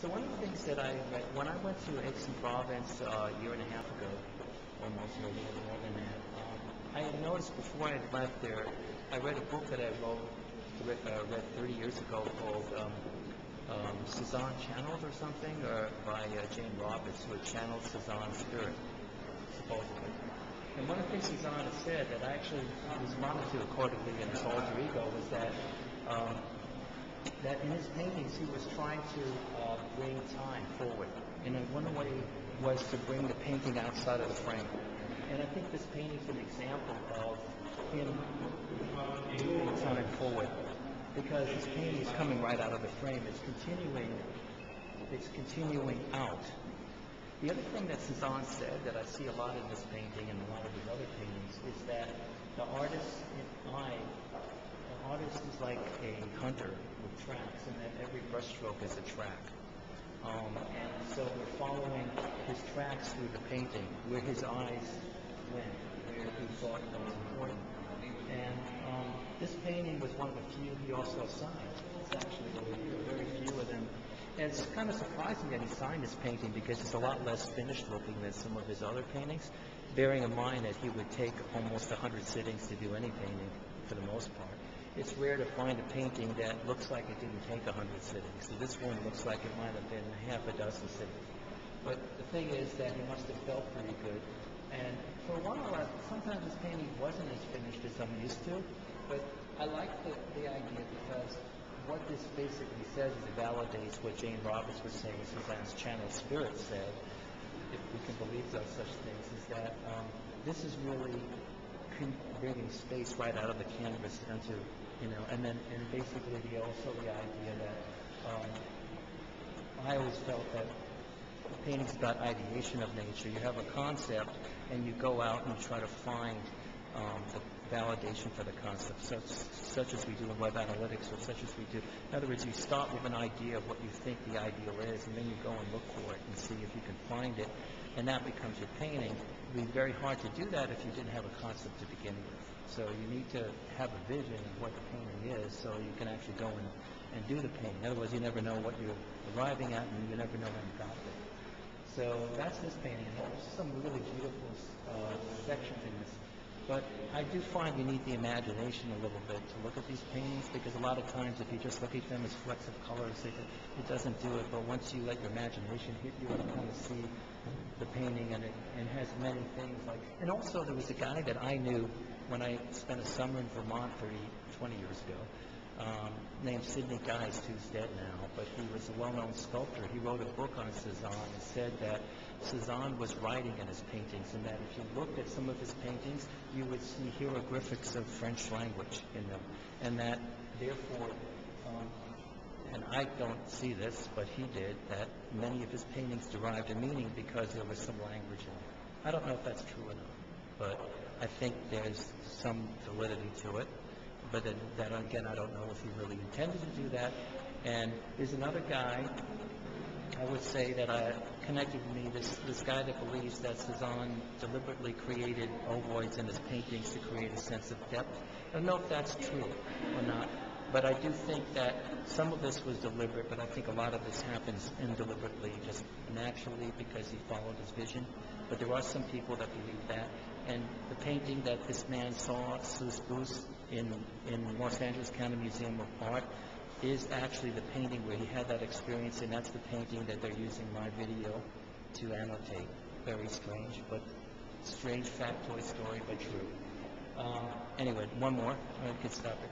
So one of the things that I read, when I went to Aix Province a year and a half ago, almost a little more than that, I had noticed before I had left there, I read a book that I read 30 years ago called Cezanne Channeled or something, or by Jane Roberts, who had channeled Cezanne's spirit, supposedly. And one of the things Cezanne had said that I actually responded to accordingly in his alter ego was that that in his paintings he was trying to bring time forward. And in one way was to bring the painting outside of the frame. And I think this painting is an example of him moving time forward, because his painting is coming right out of the frame. It's continuing out. The other thing that Cezanne said that I see a lot in this painting and a lot of his other paintings is that the artist is like a hunter with tracks, and that every brushstroke is a track. And so we're following his tracks through the painting, where his eyes went, where he thought it was important. And this painting was one of the few he also signed. It's actually over here, very few of them. And it's kind of surprising that he signed this painting because it's a lot less finished looking than some of his other paintings, bearing in mind that he would take almost 100 sittings to do any painting for the most part. It's rare to find a painting that looks like it didn't take 100 sittings. So this one looks like it might have been half a dozen sittings. But the thing is that he must have felt pretty good. And for a while, sometimes this painting wasn't as finished as I'm used to. But I like the idea because what this basically says is it validates what Jane Roberts was saying, Cezanne's channeled spirit said, if we can believe such things, is that this is really bringing space right out of the canvas into, and basically the idea that I always felt that painting's about ideation of nature. You have a concept and you go out and you try to find the validation for the concept, such as we do in web analytics, or such as we do. In other words, you start with an idea of what you think the ideal is, and then you go and look for it and see if you can find it, and that becomes your painting. It would be very hard to do that if you didn't have a concept to begin with. So you need to have a vision of what the painting is so you can actually go and do the painting. Otherwise, you never know what you're arriving at, and you never know when you got there. So that's this painting. There's some really beautiful sections in this. But I do find you need the imagination a little bit to look at these paintings, because a lot of times if you just look at them as flecks of colors, it doesn't do it. But once you let your imagination hit you and kind of see the painting, and it has many things like. And also there was a guy that I knew when I spent a summer in Vermont 20 years ago, named Sidney Geist, who's dead now, but he was a well-known sculptor. He wrote a book on Cezanne and said that Cezanne was writing in his paintings, and that if you looked at some of his paintings, you would see hieroglyphics of French language in them, and that therefore, and I don't see this, but he did, that many of his paintings derived a meaning because there was some language in it. I don't know if that's true or not, but I think there's some validity to it. But then again, I don't know if he really intended to do that. And there's another guy, I would say, that connected with me, this guy that believes that Cezanne deliberately created ovoids in his paintings to create a sense of depth. I don't know if that's true or not, but I do think that some of this was deliberate, but I think a lot of this happens indeliberately, just naturally, because he followed his vision. But there are some people that believe that. And the painting that this man saw, Sus in Los Angeles County Museum of Art, is actually the painting where he had that experience, and that's the painting that they're using my video to annotate. Very strange, but strange factoid story, but true. Anyway, one more. I could stop it.